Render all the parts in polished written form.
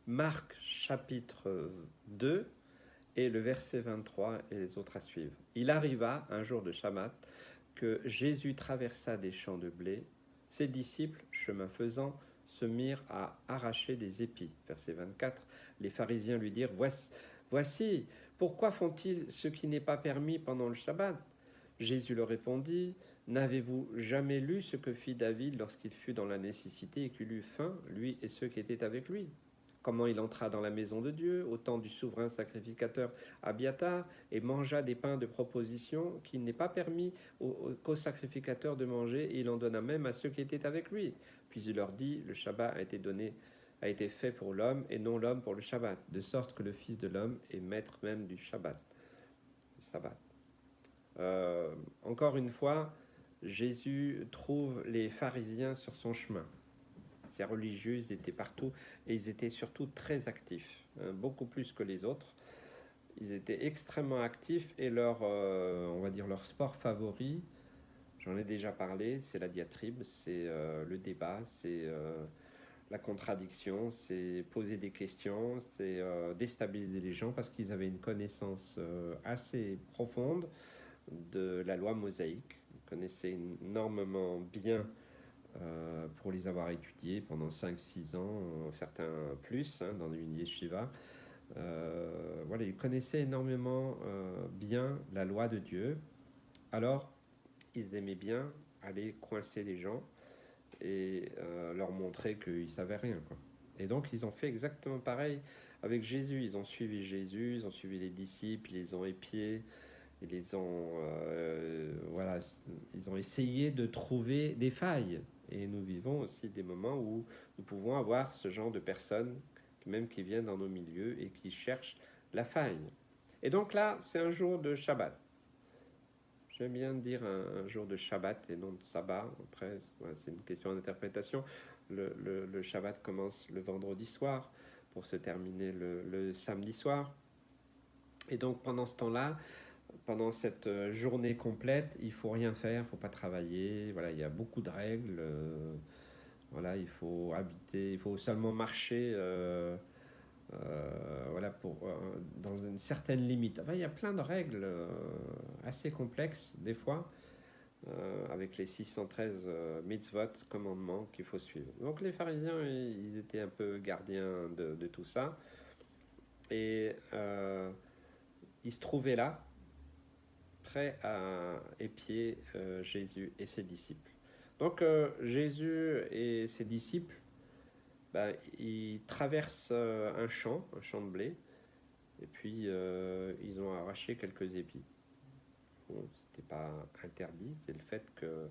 Marc chapitre 2 et le verset 23 et les autres à suivre. Il arriva un jour de Shabbat que Jésus traversa des champs de blé. Ses disciples, chemin faisant, se mirent à arracher des épis. Verset 24, les pharisiens lui dirent, voici, pourquoi font-ils ce qui n'est pas permis pendant le Shabbat? Jésus leur répondit, n'avez-vous jamais lu ce que fit David lorsqu'il fut dans la nécessité et qu'il eut faim, lui et ceux qui étaient avec lui? Comment il entra dans la maison de Dieu au temps du souverain sacrificateur Abiatar et mangea des pains de proposition qu'il n'est pas permis qu'aux sacrificateurs de manger, et il en donna même à ceux qui étaient avec lui. Puis il leur dit, le Shabbat a été fait pour l'homme et non l'homme pour le Shabbat, de sorte que le Fils de l'homme est maître même du Shabbat. Le sabbat. Encore une fois, Jésus trouve les pharisiens sur son chemin. Ces religieux étaient partout et ils étaient surtout très actifs, beaucoup plus que les autres. Ils étaient extrêmement actifs et on va dire leur sport favori, j'en ai déjà parlé, c'est la diatribe, c'est le débat, c'est la contradiction, c'est poser des questions, c'est déstabiliser les gens parce qu'ils avaient une connaissance assez profonde de la loi mosaïque. Ils connaissaient énormément bien pour les avoir étudiés pendant 5-6 ans, certains plus, dans une yeshiva. Voilà, ils connaissaient énormément bien la loi de Dieu. Alors, ils aimaient bien aller coincer les gens et leur montrer qu'ils ne savaient rien, quoi. Et donc, ils ont fait exactement pareil avec Jésus. Ils ont suivi Jésus, ils ont suivi les disciples, ils les ont épiés, ils ont essayé de trouver des failles. Et nous vivons aussi des moments où nous pouvons avoir ce genre de personnes, même qui viennent dans nos milieux et qui cherchent la faille. Et donc là, c'est un jour de Shabbat. J'aime bien dire un jour de Shabbat et non de sabbat. Après, c'est une question d'interprétation. Le Shabbat commence le vendredi soir pour se terminer le samedi soir. Et donc pendant ce temps-là, pendant cette journée complète, il faut rien faire, il faut pas travailler. Voilà, il y a beaucoup de règles. Voilà, il faut habiter, il faut seulement marcher. Voilà, dans une certaine limite. Enfin, il y a plein de règles assez complexes des fois, avec les 613 mitzvot, commandements qu'il faut suivre. Donc les pharisiens, ils étaient un peu gardiens de tout ça. Et ils se trouvaient là, prêt à épier Jésus et ses disciples. Donc Jésus et ses disciples, ils traversent un champ de blé, et puis ils ont arraché quelques épis. Bon, c'était pas interdit, c'est le fait que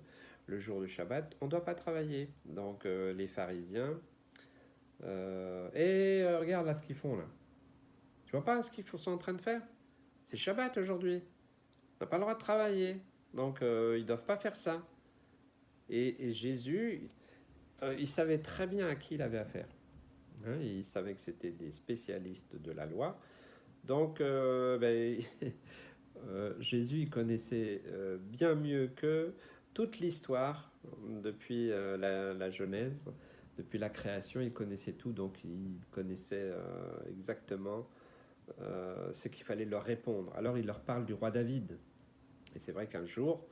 le jour de Shabbat, on ne doit pas travailler. Donc les pharisiens, regarde là ce qu'ils font là. Tu vois pas ce qu'ils sont en train de faire? C'est Shabbat aujourd'hui. On n'a pas le droit de travailler, donc ils ne doivent pas faire ça. Et Jésus, il savait très bien à qui il avait affaire. Il savait que c'était des spécialistes de la loi. Donc, Jésus, il connaissait bien mieux qu'eux toute l'histoire depuis la Genèse, depuis la création. Il connaissait tout, donc il connaissait exactement ce qu'il fallait leur répondre. Alors, il leur parle du roi David. Et c'est vrai qu'un jour,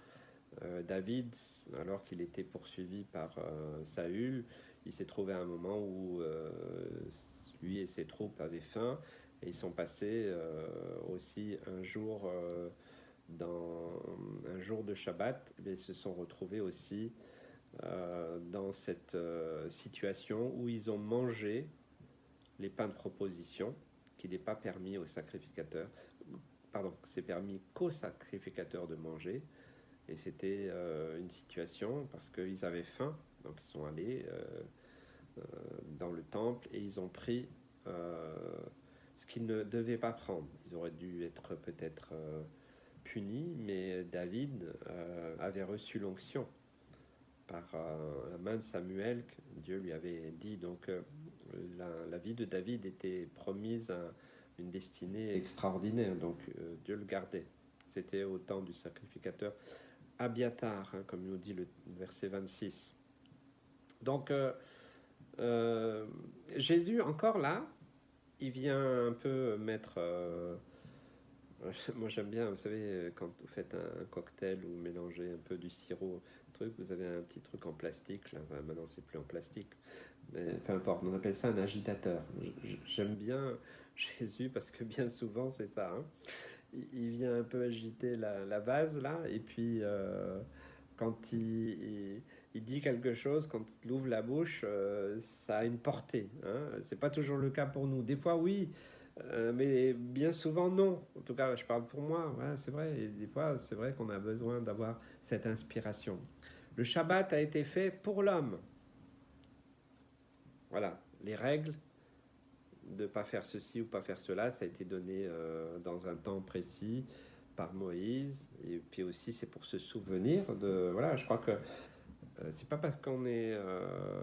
David, alors qu'il était poursuivi par Saül, il s'est trouvé à un moment où lui et ses troupes avaient faim, et ils sont passés aussi un jour de Shabbat, mais ils se sont retrouvés aussi dans cette situation où ils ont mangé les pains de proposition, qui n'est pas permis aux sacrificateurs, pardon, c'est permis qu'aux sacrificateurs de manger. Et c'était une situation parce qu'ils avaient faim, donc ils sont allés dans le temple et ils ont pris ce qu'ils ne devaient pas prendre. Ils auraient dû être peut-être punis, mais David avait reçu l'onction par la main de Samuel. Dieu lui avait dit, donc la vie de David était promise à une destinée extraordinaire, donc Dieu le gardait. C'était au temps du sacrificateur Abiatar, comme nous dit le verset 26. Donc Jésus, encore là, il vient un peu mettre... moi j'aime bien, vous savez, quand vous faites un cocktail ou mélangez un peu du sirop, truc, vous avez un petit truc en plastique, là, enfin, maintenant c'est plus en plastique, mais peu importe, on appelle ça un agitateur. J'aime bien Jésus parce que bien souvent c'est ça, hein. Il vient un peu agiter la vase là, et puis quand il dit quelque chose, quand il ouvre la bouche, ça a une portée, hein. C'est pas toujours le cas pour nous. Des fois oui, mais bien souvent non. En tout cas, je parle pour moi, voilà, c'est vrai. Et des fois, c'est vrai qu'on a besoin d'avoir cette inspiration. Le Shabbat a été fait pour l'homme. Voilà, les règles de ne pas faire ceci ou pas faire cela, ça a été donné dans un temps précis par Moïse. Et puis aussi, c'est pour se souvenir de... Voilà, je crois que c'est pas parce qu'on est...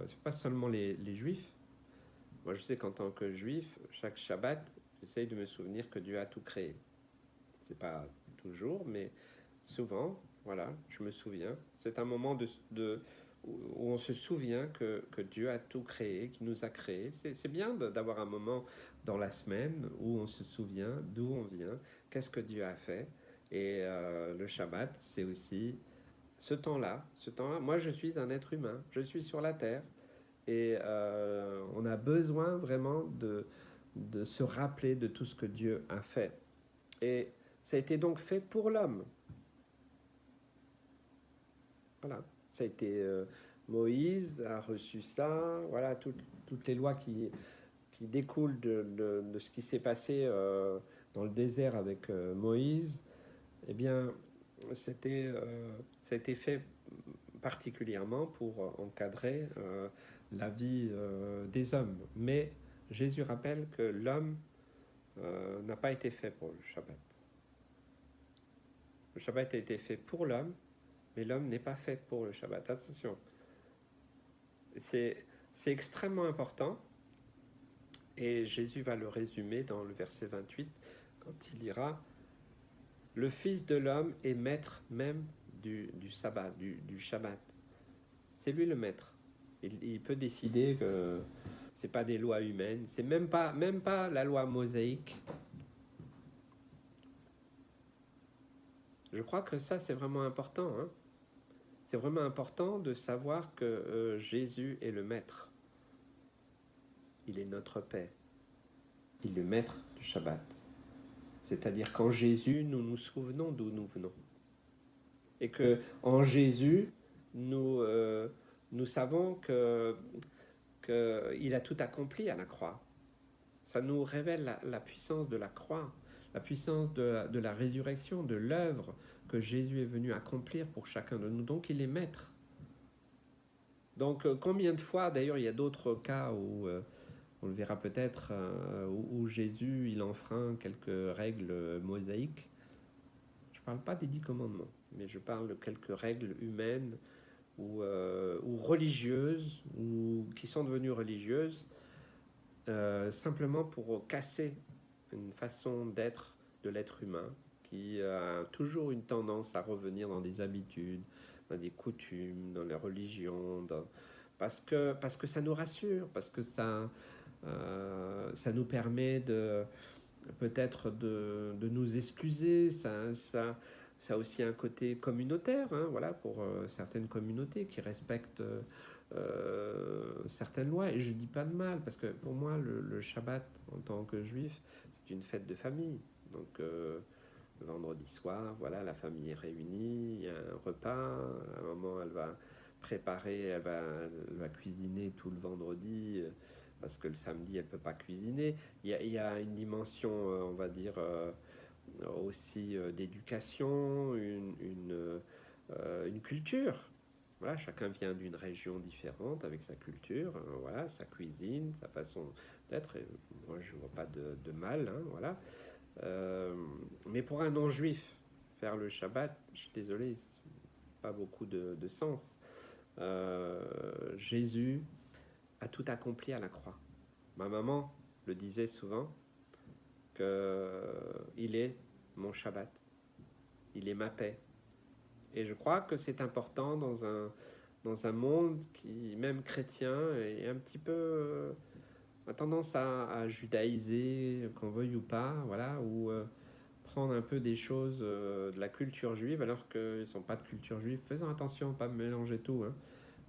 c'est pas seulement les Juifs. Moi, je sais qu'en tant que Juif, chaque Shabbat, j'essaye de me souvenir que Dieu a tout créé. C'est pas toujours, mais souvent, voilà, je me souviens. C'est un moment où on se souvient que Dieu a tout créé, qu'il nous a créé. C'est bien d'avoir un moment dans la semaine où on se souvient d'où on vient, qu'est-ce que Dieu a fait. Et le Shabbat, c'est aussi ce temps-là. Ce temps-là, moi, je suis un être humain, je suis sur la terre. Et on a besoin vraiment de se rappeler de tout ce que Dieu a fait. Et ça a été donc fait pour l'homme. Voilà. Ça a été Moïse a reçu ça. Voilà, toutes les lois qui découlent de ce qui s'est passé dans le désert avec Moïse. Eh bien, ça a été fait particulièrement pour encadrer la vie des hommes. Mais Jésus rappelle que l'homme n'a pas été fait pour le Shabbat. Le Shabbat a été fait pour l'homme, mais l'homme n'est pas fait pour le Shabbat. Attention, c'est extrêmement important, et Jésus va le résumer dans le verset 28, quand il dira « Le Fils de l'homme est maître même du sabbat, du Shabbat. » C'est lui le maître. Il peut décider que c'est pas des lois humaines, c'est même pas la loi mosaïque. Je crois que ça, c'est vraiment important, hein. C'est vraiment important de savoir que Jésus est le maître. Il est notre paix. Il est le maître du Shabbat. C'est-à-dire qu'en Jésus, nous nous souvenons d'où nous venons. Et qu'en Jésus, nous savons qu'il a tout accompli à la croix. Ça nous révèle la puissance de la croix, la puissance de la résurrection, de l'œuvre que Jésus est venu accomplir pour chacun de nous. Donc il est maître. Donc combien de fois, d'ailleurs il y a d'autres cas où, on le verra peut-être, où Jésus il enfreint quelques règles mosaïques. Je ne parle pas des 10 commandements, mais je parle de quelques règles humaines ou religieuses, ou qui sont devenues religieuses, simplement pour casser une façon d'être de l'être humain qui a toujours une tendance à revenir dans des habitudes, dans des coutumes, dans les religions, parce que ça nous rassure, parce que ça nous permet peut-être de nous excuser. Ça a aussi un côté communautaire, hein, voilà, pour certaines communautés qui respectent certaines lois. Et je dis pas de mal, parce que pour moi, le Shabbat, en tant que juif, c'est une fête de famille. Donc, le vendredi soir, voilà, la famille est réunie, il y a un repas, à un moment, elle va préparer, elle va cuisiner tout le vendredi, parce que le samedi, elle peut pas cuisiner. Il y a une dimension, on va dire, aussi d'éducation, une culture. Voilà, chacun vient d'une région différente avec sa culture, voilà, sa cuisine, sa façon d'être. Et moi, je vois pas de mal, hein, voilà. Mais pour un non-juif, faire le Shabbat, je suis désolé, pas beaucoup de sens. Jésus a tout accompli à la croix. Ma maman le disait souvent, qu'il est mon Shabbat, il est ma paix. Et je crois que c'est important dans un monde qui, même chrétien, est un petit peu a tendance à judaïser, qu'on veuille ou pas, voilà, ou prendre un peu des choses de la culture juive alors qu'ils ne sont pas de culture juive. Faisons attention, pas mélanger tout. Hein.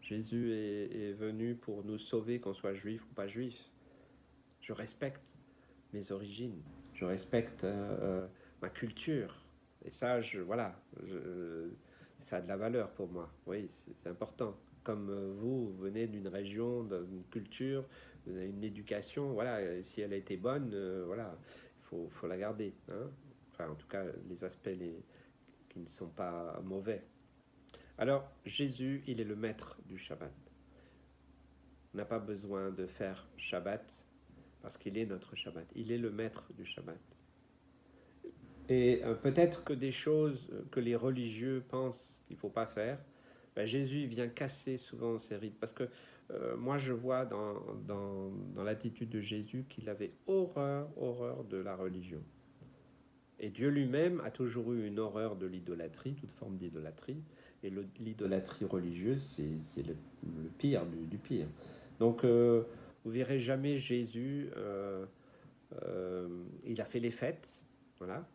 Jésus est venu pour nous sauver, qu'on soit juif ou pas juif. Je respecte mes origines, je respecte ma culture. Et ça, ça a de la valeur pour moi. Oui, c'est important. Comme vous venez d'une région, d'une culture, vous avez une éducation, voilà, si elle a été bonne, voilà, faut la garder. Hein. Enfin, en tout cas, les aspects qui ne sont pas mauvais. Alors, Jésus, il est le maître du Shabbat. On n'a pas besoin de faire Shabbat parce qu'il est notre Shabbat. Il est le maître du Shabbat. Et peut-être que des choses que les religieux pensent qu'il ne faut pas faire, ben Jésus vient casser souvent ces rites. Parce que moi, je vois dans l'attitude de Jésus qu'il avait horreur de la religion. Et Dieu lui-même a toujours eu une horreur de l'idolâtrie, toute forme d'idolâtrie. Et l'idolâtrie religieuse, c'est le pire du pire. Donc, vous verrez jamais Jésus, il a fait les fêtes, voilà.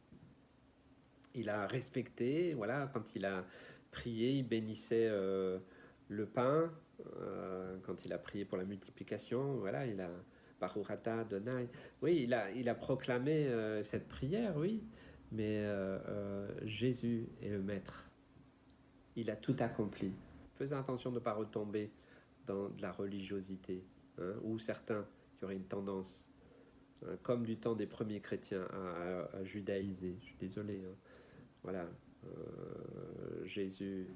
Il a respecté, voilà, quand il a prié, il bénissait le pain, quand il a prié pour la multiplication, voilà, il a Barurata, Donai. Oui, il a proclamé cette prière, oui, mais Jésus est le maître. Il a tout accompli. Faisons attention de ne pas retomber dans de la religiosité, hein, ou certains qui auraient une tendance, hein, comme du temps des premiers chrétiens, à judaïser. Je suis désolé. Hein. Voilà. Jésus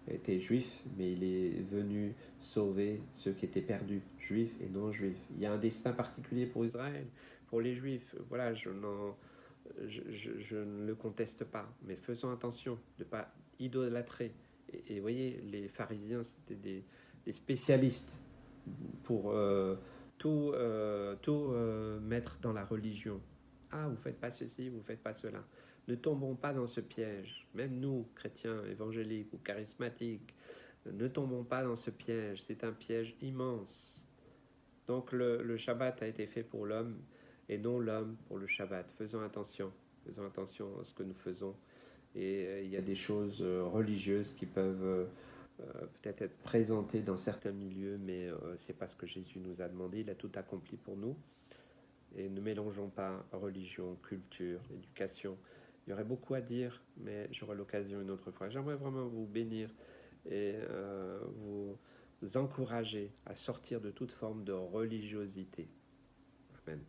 était juif, mais il est venu sauver ceux qui étaient perdus, juifs et non juifs. Il y a un destin particulier pour Israël, pour les juifs. Voilà, je ne le conteste pas, mais faisons attention de ne pas idolâtrer. Et voyez, les pharisiens, c'était des spécialistes pour tout mettre dans la religion. Ah, vous faites pas ceci, vous faites pas cela. Ne tombons pas dans ce piège. Même nous, chrétiens, évangéliques ou charismatiques, ne tombons pas dans ce piège. C'est un piège immense. Donc le Shabbat a été fait pour l'homme et non l'homme pour le Shabbat. Faisons attention à ce que nous faisons. Et il y a des choses religieuses qui peuvent peut-être être présentées dans certains milieux, mais c'est pas ce que Jésus nous a demandé. Il a tout accompli pour nous. Et ne mélangeons pas religion, culture, éducation. Il y aurait beaucoup à dire, mais j'aurai l'occasion une autre fois. J'aimerais vraiment vous bénir et vous encourager à sortir de toute forme de religiosité. Amen.